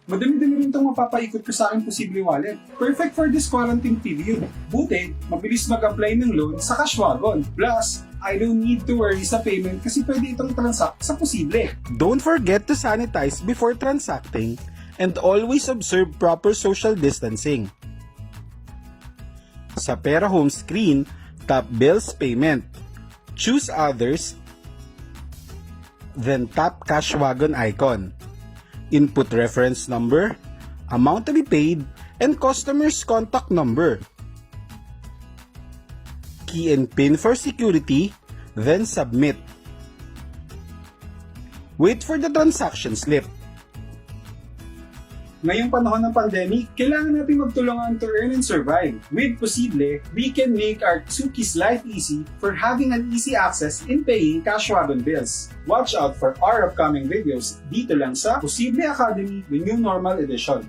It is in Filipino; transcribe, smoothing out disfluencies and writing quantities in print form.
Madami-dami rin itong mapapaikot ko sa aking posible wallet. Perfect for this quarantine period. Buti, mabilis mag-apply ng loan sa Cashwagon. Plus, I don't need to worry sa payment kasi pwede itong transact sa posible. Don't forget to sanitize before transacting and always observe proper social distancing. Sa Pera home screen, tap Bills Payment. Choose Others, then tap Cashwagon icon. Input reference number, amount to be paid, and customer's contact number. Key and PIN for security, then submit. Wait for the transaction slip. Ngayong panahon ng pandemic, kailangan natin magtulungan to earn and survive. With Posible, we can make our Tsukis life easy for having an easy access in paying Cashwagon bills. Watch out for our upcoming videos dito lang sa Posible Academy, the New Normal Edition.